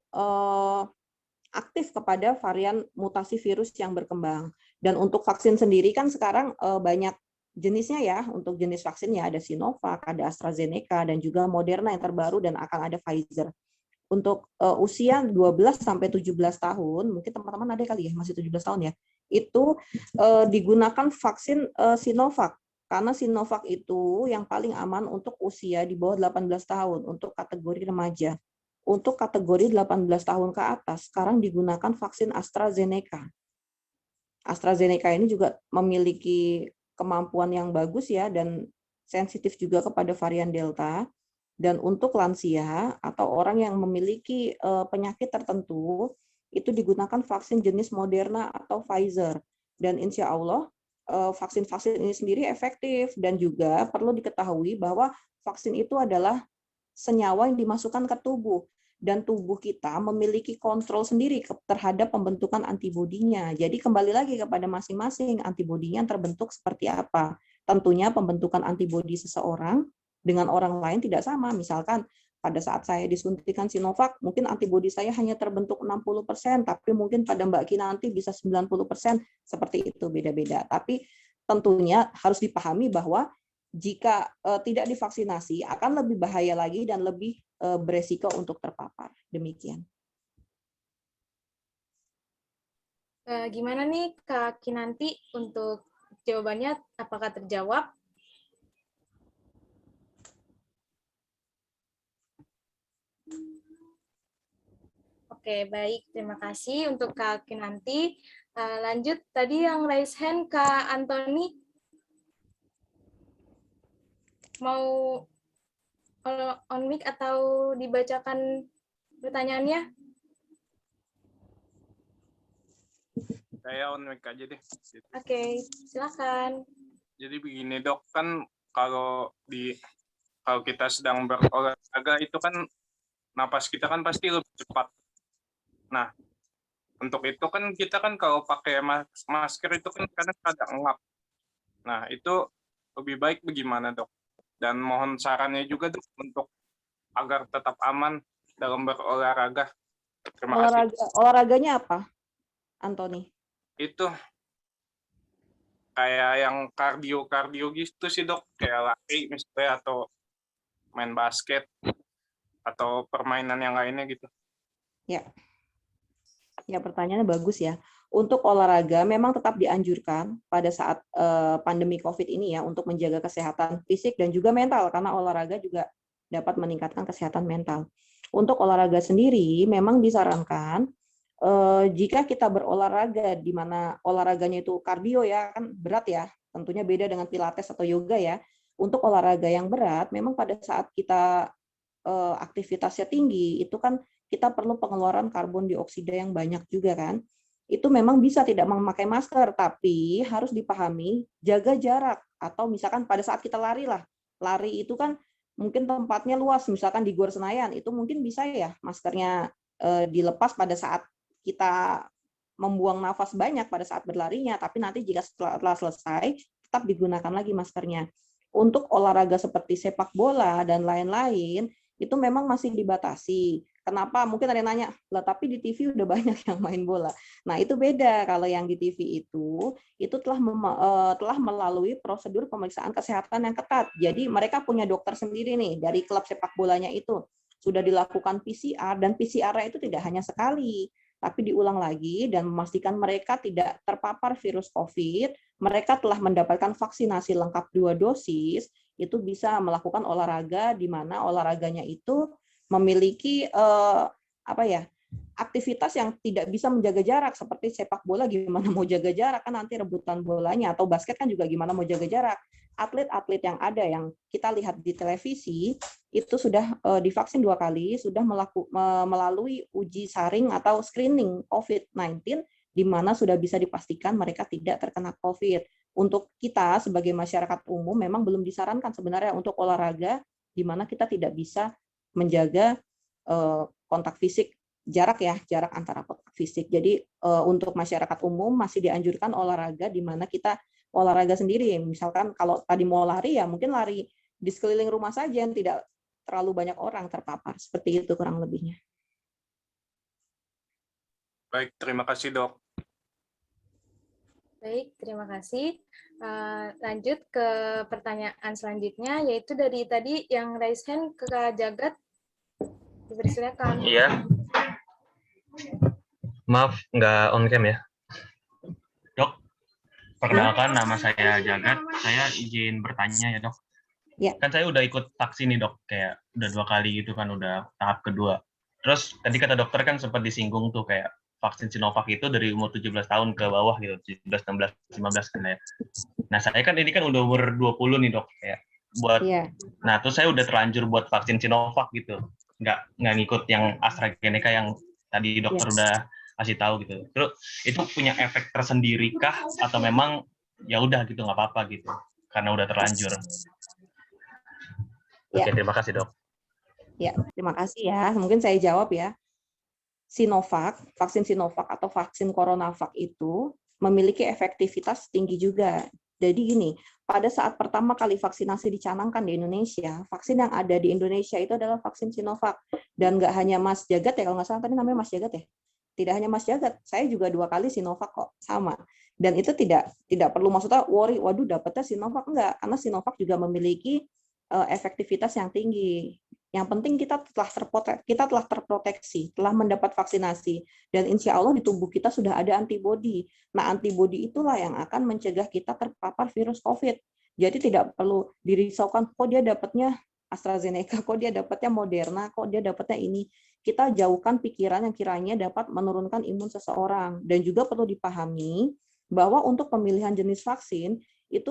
aktif kepada varian mutasi virus yang berkembang. Dan untuk vaksin sendiri kan sekarang banyak jenisnya ya, untuk jenis vaksinnya ada Sinovac, ada AstraZeneca, dan juga Moderna yang terbaru dan akan ada Pfizer. Untuk usia 12 sampai 17 tahun, mungkin teman-teman ada kali ya, masih 17 tahun ya, itu digunakan vaksin Sinovac. Karena Sinovac itu yang paling aman untuk usia di bawah 18 tahun, untuk kategori remaja. Untuk kategori 18 tahun ke atas, sekarang digunakan vaksin AstraZeneca. AstraZeneca ini juga memiliki kemampuan yang bagus ya, dan sensitif juga kepada varian Delta. Dan untuk lansia atau orang yang memiliki penyakit tertentu, itu digunakan vaksin jenis Moderna atau Pfizer. Dan insya Allah vaksin-vaksin ini sendiri efektif, dan juga perlu diketahui bahwa vaksin itu adalah senyawa yang dimasukkan ke tubuh, dan tubuh kita memiliki kontrol sendiri terhadap pembentukan antibodinya. Jadi kembali lagi kepada masing-masing antibodinya yang terbentuk seperti apa. Tentunya pembentukan antibodi seseorang dengan orang lain tidak sama. Misalkan pada saat saya disuntikan Sinovac, mungkin antibodi saya hanya terbentuk 60%, tapi mungkin pada Mbak Kinanti bisa 90%, seperti itu, beda-beda. Tapi tentunya harus dipahami bahwa jika tidak divaksinasi akan lebih bahaya lagi dan lebih beresiko untuk terpapar. Demikian. Gimana nih Kak Kinanti untuk jawabannya, apakah terjawab? Oke, baik. Terima kasih untuk Kak Kinanti. Lanjut, tadi yang raise hand Kak Antoni. Mau on mic atau dibacakan pertanyaannya? Saya on mic aja deh. Oke, silakan. Jadi begini dok, kan kalau kita sedang berolahraga itu kan napas kita kan pasti lebih cepat. Nah, untuk itu kan kita kan kalau pakai masker itu kan kadang ada ngap. Nah, itu lebih baik bagaimana dok? Dan mohon sarannya juga dok untuk agar tetap aman dalam berolahraga. Terima kasih. Olahraganya apa, Antoni? Itu kayak yang kardio gitu sih dok, kayak lari misalnya atau main basket atau permainan yang lainnya gitu. Ya, pertanyaannya bagus ya. Untuk olahraga memang tetap dianjurkan pada saat pandemi COVID ini ya, untuk menjaga kesehatan fisik dan juga mental, karena olahraga juga dapat meningkatkan kesehatan mental. Untuk olahraga sendiri memang disarankan jika kita berolahraga di mana olahraganya itu kardio ya, kan berat ya, tentunya beda dengan pilates atau yoga ya. Untuk olahraga yang berat memang pada saat kita aktivitasnya tinggi itu kan kita perlu pengeluaran karbon dioksida yang banyak juga kan. Itu memang bisa tidak memakai masker, tapi harus dipahami jaga jarak, atau misalkan pada saat kita lari itu kan mungkin tempatnya luas, misalkan di Gor Senayan, itu mungkin bisa ya maskernya dilepas pada saat kita membuang nafas banyak pada saat berlarinya, tapi nanti jika setelah selesai tetap digunakan lagi maskernya. Untuk olahraga seperti sepak bola dan lain-lain itu memang masih dibatasi. Kenapa? Mungkin ada yang nanya, lah tapi di TV udah banyak yang main bola. Nah itu beda, kalau yang di TV itu telah melalui prosedur pemeriksaan kesehatan yang ketat. Jadi mereka punya dokter sendiri nih dari klub sepak bolanya itu. Sudah dilakukan PCR, dan PCR itu tidak hanya sekali, tapi diulang lagi dan memastikan mereka tidak terpapar virus COVID. Mereka telah mendapatkan vaksinasi lengkap 2 dosis, itu bisa melakukan olahraga di mana olahraganya itu memiliki aktivitas yang tidak bisa menjaga jarak, seperti sepak bola gimana mau jaga jarak kan nanti rebutan bolanya, atau basket kan juga gimana mau jaga jarak. Atlet-atlet yang ada yang kita lihat di televisi itu sudah divaksin 2 kali, sudah melalui uji saring atau screening COVID-19 di mana sudah bisa dipastikan mereka tidak terkena COVID. Untuk kita sebagai masyarakat umum memang belum disarankan sebenarnya untuk olahraga di mana kita tidak bisa menjaga kontak fisik, jarak antara kontak fisik. Jadi untuk masyarakat umum masih dianjurkan olahraga di mana kita olahraga sendiri. Misalkan kalau tadi mau lari ya mungkin lari di sekeliling rumah saja yang tidak terlalu banyak orang terpapar. Seperti itu kurang lebihnya. Baik, terima kasih dok. Baik, terima kasih. Lanjut ke pertanyaan selanjutnya, yaitu dari tadi yang raise hand ke Kak Jagat. Dipersilakan. Iya. Maaf, nggak on cam ya. Dok, perkenalkan nama saya Jagat. Saya izin bertanya ya dok. Ya. Kan saya udah ikut vaksin nih dok, kayak udah 2 kali gitu kan, udah tahap kedua. Terus tadi kata dokter kan sempat disinggung tuh kayak vaksin Sinovac itu dari umur 17 tahun ke bawah gitu, 17, 16, 15 kan ya. Nah saya kan ini kan udah umur 20 nih dok, kayak buat. Yeah. Nah terus saya udah terlanjur buat vaksin Sinovac gitu, nggak ngikut yang AstraZeneca yang tadi dokter udah kasih tahu gitu. Terus itu punya efek tersendiri kah atau memang ya udah gitu nggak apa-apa gitu karena udah terlanjur? Oke, terima kasih dok. Ya, terima kasih ya. Mungkin saya jawab ya. Sinovac, vaksin Sinovac atau vaksin CoronaVac itu memiliki efektivitas tinggi juga. Jadi gini, pada saat pertama kali vaksinasi dicanangkan di Indonesia, vaksin yang ada di Indonesia itu adalah vaksin Sinovac. Dan nggak hanya Mas Jagat ya, kalau nggak salah tadi namanya Mas Jagat ya. Tidak hanya Mas Jagat, saya juga 2 kali Sinovac kok, sama. Dan itu tidak perlu maksudnya worry, waduh dapatnya Sinovac, enggak. Karena Sinovac juga memiliki efektivitas yang tinggi. Yang penting kita telah terproteksi, telah mendapat vaksinasi, dan insya Allah di tubuh kita sudah ada antibodi. Nah, antibodi itulah yang akan mencegah kita terpapar virus COVID. Jadi tidak perlu dirisaukan, kok dia dapatnya AstraZeneca, kok dia dapatnya Moderna, kok dia dapatnya ini. Kita jauhkan pikiran yang kiranya dapat menurunkan imun seseorang. Dan juga perlu dipahami bahwa untuk pemilihan jenis vaksin, itu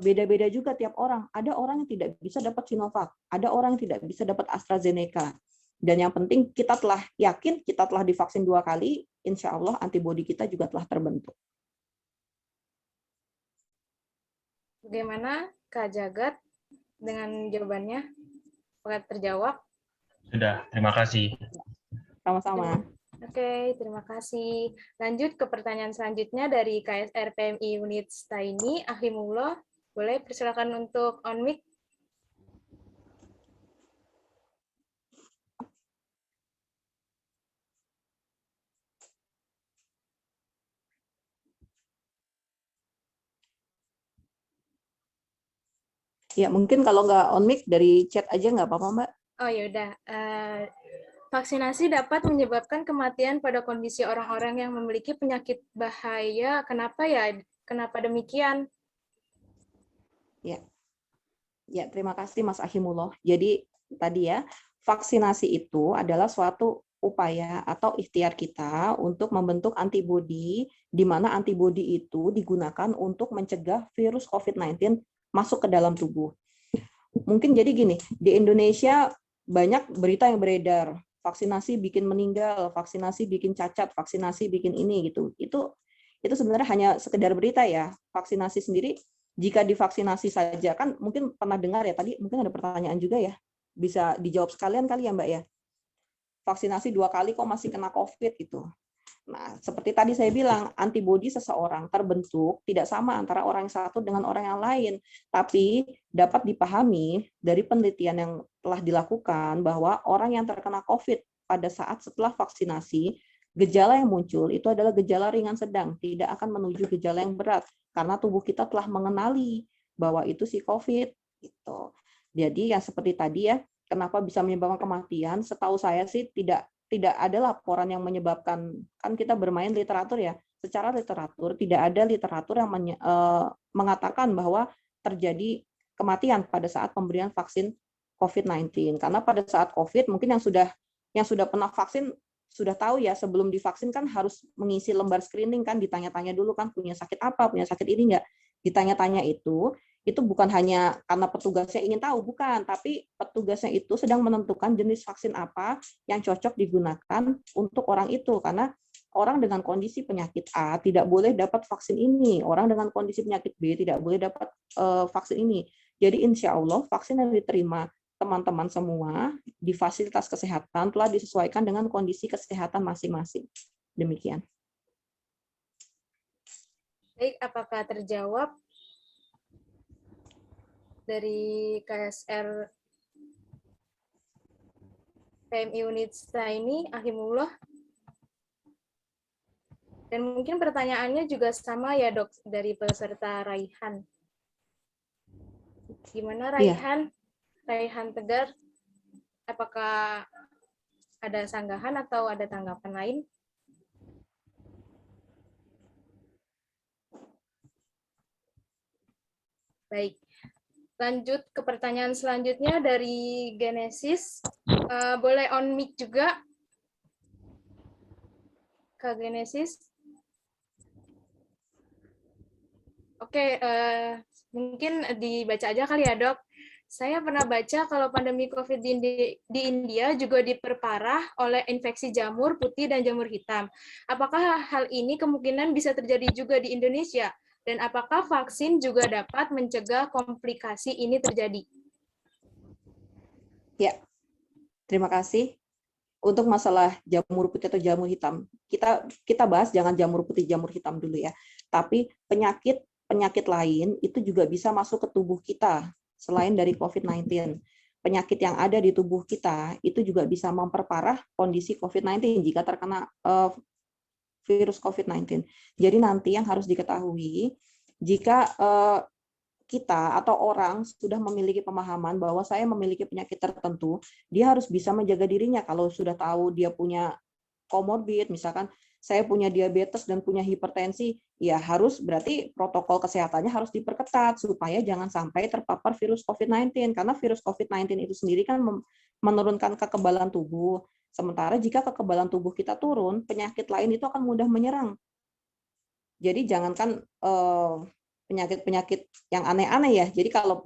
beda-beda juga tiap orang. Ada orang yang tidak bisa dapat Sinovac, ada orang yang tidak bisa dapat AstraZeneca. Dan yang penting kita telah yakin, kita telah divaksin 2 kali, insya Allah antibodi kita juga telah terbentuk. Bagaimana Kak Jagat dengan jawabannya? Apakah terjawab? Sudah, terima kasih. Sama-sama. Oke, terima kasih. Lanjut ke pertanyaan selanjutnya dari KSR PMI Unit Staini, Ahimullah. Boleh persilakan untuk on mic. Ya, mungkin kalau nggak on mic dari chat aja nggak apa-apa, Mbak. Oh ya udah. Vaksinasi dapat menyebabkan kematian pada kondisi orang-orang yang memiliki penyakit bahaya. Kenapa ya? Kenapa demikian? Ya, terima kasih Mas Ahimullah. Jadi tadi ya, vaksinasi itu adalah suatu upaya atau ikhtiar kita untuk membentuk antibodi, di mana antibodi itu digunakan untuk mencegah virus COVID-19 masuk ke dalam tubuh. Mungkin jadi gini, di Indonesia banyak berita yang beredar, vaksinasi bikin meninggal, vaksinasi bikin cacat, vaksinasi bikin ini gitu. Itu sebenarnya hanya sekedar berita ya. Vaksinasi sendiri jika divaksinasi saja kan mungkin pernah dengar ya tadi, mungkin ada pertanyaan juga ya. Bisa dijawab sekalian kali ya Mbak ya. Vaksinasi 2 kali kok masih kena COVID gitu. Nah, seperti tadi saya bilang, antibodi seseorang terbentuk tidak sama antara orang yang satu dengan orang yang lain, tapi dapat dipahami dari penelitian yang telah dilakukan bahwa orang yang terkena COVID pada saat setelah vaksinasi, gejala yang muncul itu adalah gejala ringan sedang, tidak akan menuju gejala yang berat, karena tubuh kita telah mengenali bahwa itu si COVID. Gitu. Jadi yang seperti tadi ya, kenapa bisa menyebabkan kematian? Setahu saya sih tidak ada laporan yang menyebabkan, kan kita bermain literatur ya, secara literatur tidak ada literatur yang mengatakan bahwa terjadi kematian pada saat pemberian vaksin COVID-19. Karena pada saat COVID mungkin yang sudah pernah vaksin sudah tahu ya, sebelum divaksin kan harus mengisi lembar screening kan, ditanya-tanya dulu kan punya sakit apa, punya sakit ini enggak. Ditanya-tanya itu bukan hanya karena petugasnya ingin tahu, bukan, tapi petugasnya itu sedang menentukan jenis vaksin apa yang cocok digunakan untuk orang itu, karena orang dengan kondisi penyakit A tidak boleh dapat vaksin ini, orang dengan kondisi penyakit B tidak boleh dapat vaksin ini. Jadi insya Allah vaksin yang diterima teman-teman semua di fasilitas kesehatan telah disesuaikan dengan kondisi kesehatan masing-masing. Demikian. Baik, apakah terjawab dari KSR PMI Unitsa ini, Ahimullah? Dan mungkin pertanyaannya juga sama ya dok, dari peserta Raihan. Gimana Raihan? Iya. Raihan Tegar, apakah ada sanggahan atau ada tanggapan lain? Baik. Lanjut ke pertanyaan selanjutnya dari Genesis. Boleh on mic juga, Kak Genesis. Oke, mungkin dibaca aja kali ya dok. Saya pernah baca kalau pandemi COVID di India juga diperparah oleh infeksi jamur putih dan jamur hitam. Apakah hal ini kemungkinan bisa terjadi juga di Indonesia? Dan apakah vaksin juga dapat mencegah komplikasi ini terjadi? Ya, terima kasih. Untuk masalah jamur putih atau jamur hitam, kita bahas jangan jamur putih, jamur hitam dulu ya. Tapi penyakit lain itu juga bisa masuk ke tubuh kita selain dari COVID-19. Penyakit yang ada di tubuh kita itu juga bisa memperparah kondisi COVID-19 jika terkena virus COVID-19. Jadi nanti yang harus diketahui, jika kita atau orang sudah memiliki pemahaman bahwa saya memiliki penyakit tertentu, dia harus bisa menjaga dirinya. Kalau sudah tahu dia punya komorbid, misalkan saya punya diabetes dan punya hipertensi, ya harus berarti protokol kesehatannya harus diperketat supaya jangan sampai terpapar virus COVID-19. Karena virus COVID-19 itu sendiri kan menurunkan kekebalan tubuh. Sementara jika kekebalan tubuh kita turun, penyakit lain itu akan mudah menyerang. Jadi jangankan penyakit-penyakit yang aneh-aneh ya. Jadi kalau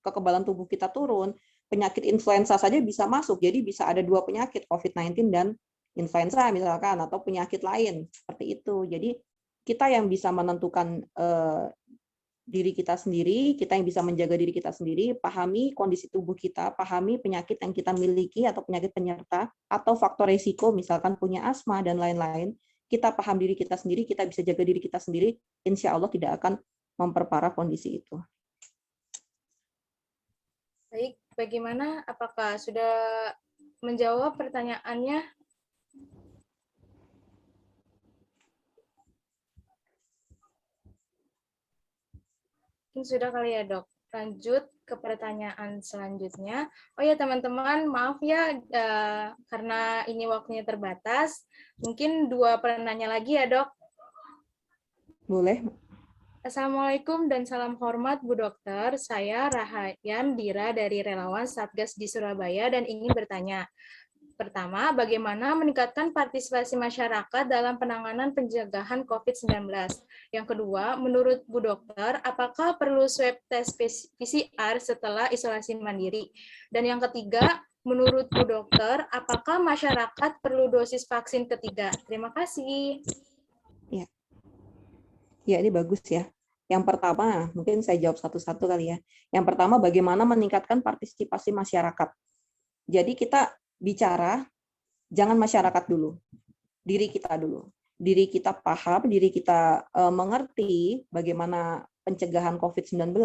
kekebalan tubuh kita turun, penyakit influenza saja bisa masuk. Jadi bisa ada 2 penyakit, COVID-19 dan influenza misalkan, atau penyakit lain seperti itu. Jadi kita yang bisa menentukan diri kita sendiri, kita yang bisa menjaga diri kita sendiri, pahami kondisi tubuh kita, pahami penyakit yang kita miliki atau penyakit penyerta, atau faktor resiko, misalkan punya asma dan lain-lain, kita paham diri kita sendiri, kita bisa jaga diri kita sendiri, insya Allah tidak akan memperparah kondisi itu. Baik, bagaimana? Apakah sudah menjawab pertanyaannya? Mungkin sudah kali ya dok. Lanjut ke pertanyaan selanjutnya. Oh ya teman-teman, maaf ya karena ini waktunya terbatas. Mungkin 2 penanya lagi ya dok. Boleh. Assalamualaikum dan salam hormat Bu Dokter. Saya Rahayan Dira dari Relawan Satgas di Surabaya dan ingin bertanya. Pertama, bagaimana meningkatkan partisipasi masyarakat dalam penanganan pencegahan COVID-19? Yang kedua, menurut Bu Dokter, apakah perlu swab tes PCR setelah isolasi mandiri? Dan yang ketiga, Menurut Bu Dokter, apakah masyarakat perlu dosis vaksin ketiga? Terima kasih. Ya, ini bagus ya. Yang pertama, mungkin saya jawab satu-satu kali ya. Yang pertama, bagaimana meningkatkan partisipasi masyarakat. Jadi kita bicara, jangan masyarakat dulu, diri kita dulu. Diri kita paham, diri kita mengerti bagaimana pencegahan COVID-19,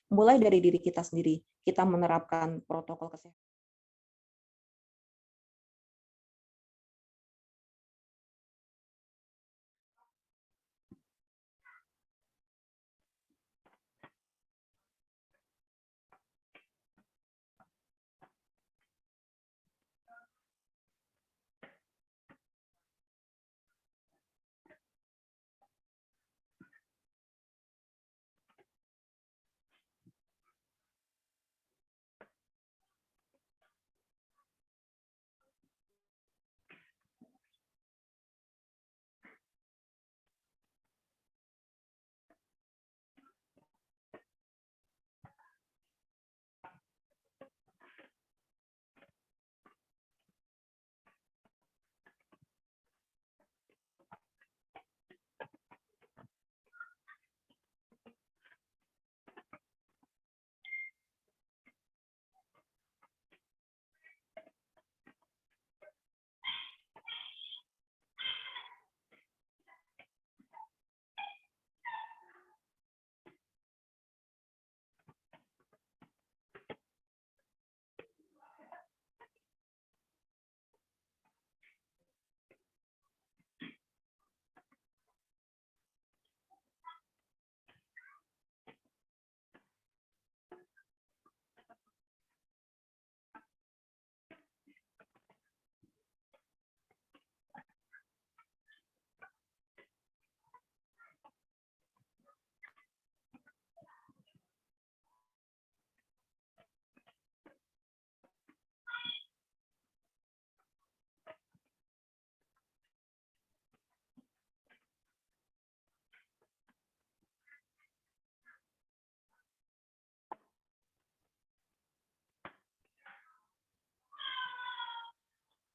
mulai dari diri kita sendiri. Kita menerapkan protokol kesehatan.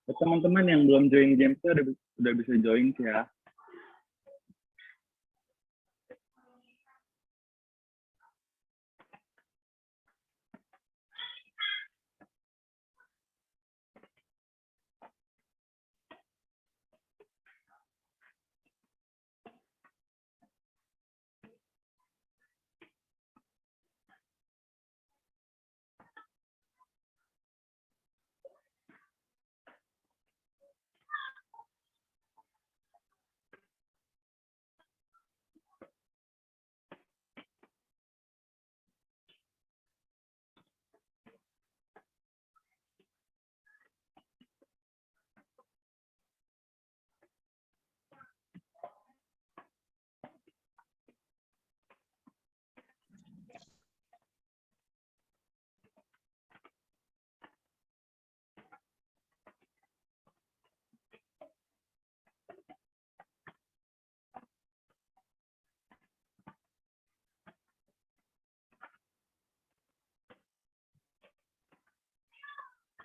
Teman-teman yang belum join game itu udah bisa join sih ya.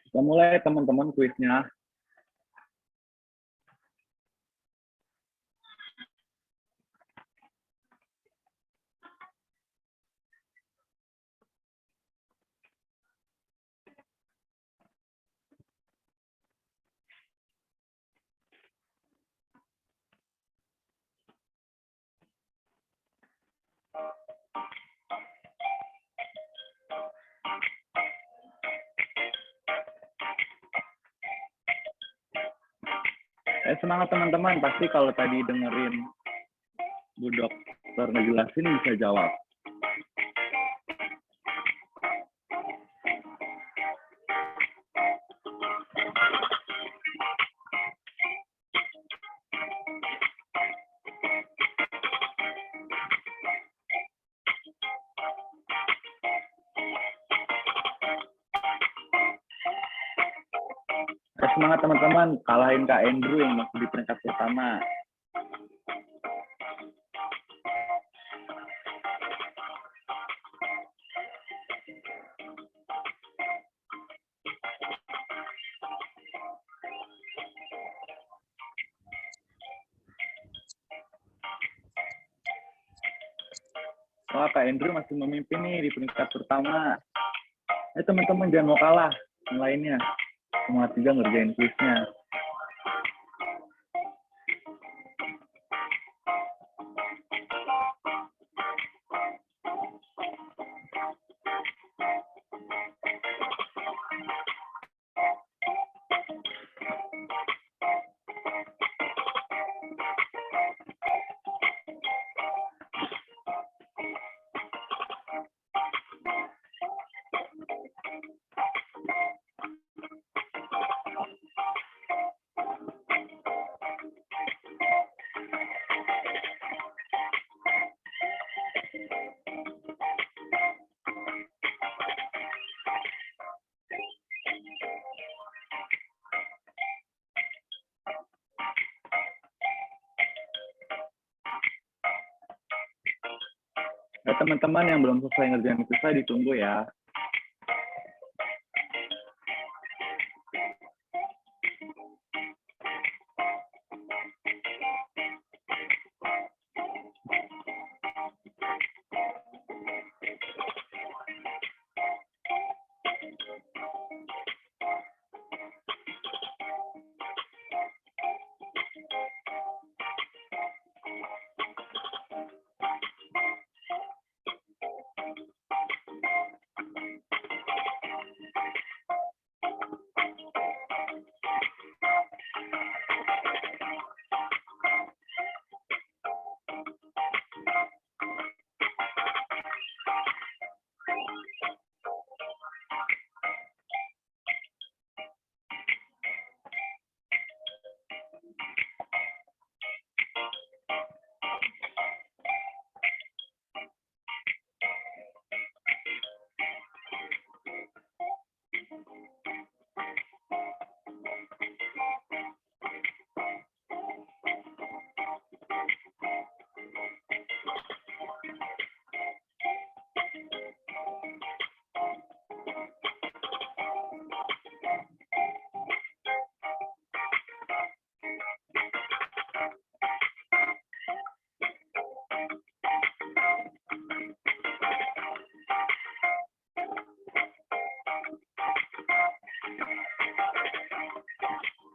Kita mulai teman-teman kuisnya. Semangat teman-teman, pasti kalau tadi dengerin Bu Dokter ngejelasin bisa jawab. Semangat teman-teman, kalahin Kak Andrew yang masih di peringkat pertama. Wah, Kak Andrew masih memimpin nih di peringkat pertama. Teman-teman jangan mau kalah yang lainnya. Semangat juga ngerjain kuisnya. Teman-teman yang belum selesai ngerjain kuisnya ditunggu ya.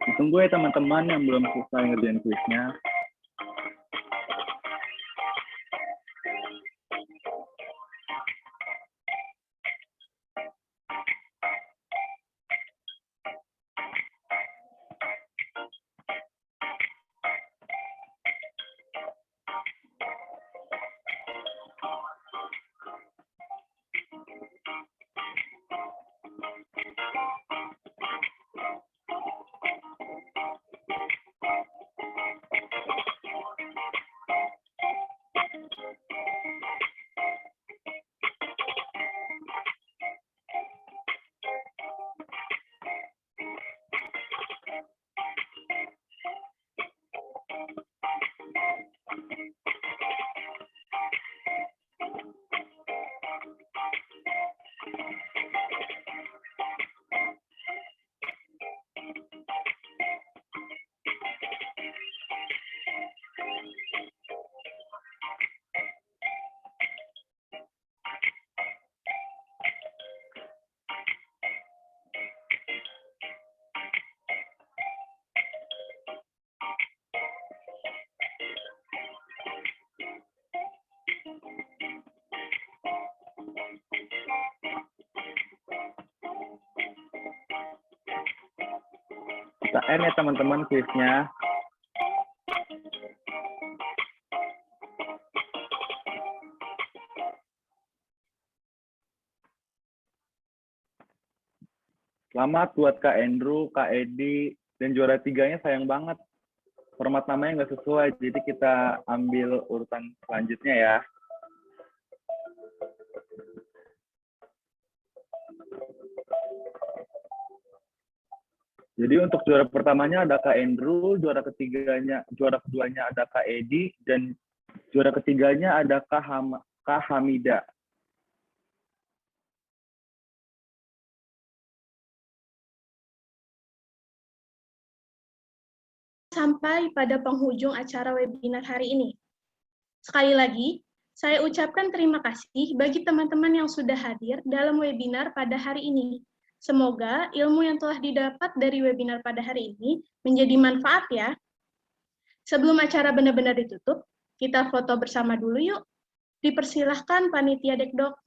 Ditunggu ya teman-teman yang belum selesai ngerjain kuisnya. Kita end ya teman-teman kuisnya. Selamat buat Kak Andrew, Kak Edi, dan juara 3-nya sayang banget. Format namanya nggak sesuai, jadi kita ambil urutan selanjutnya ya. Jadi untuk juara pertamanya ada Kak Andrew, juara keduanya ada Kak Edi, dan juara ketiganya ada Kak Hamida. Sampai pada penghujung acara webinar hari ini. Sekali lagi, Saya ucapkan terima kasih bagi teman-teman yang sudah hadir dalam webinar pada hari ini. Semoga ilmu yang telah didapat dari webinar pada hari ini menjadi manfaat ya. Sebelum acara benar-benar ditutup, kita foto bersama dulu yuk. Dipersilahkan panitia Dekdok.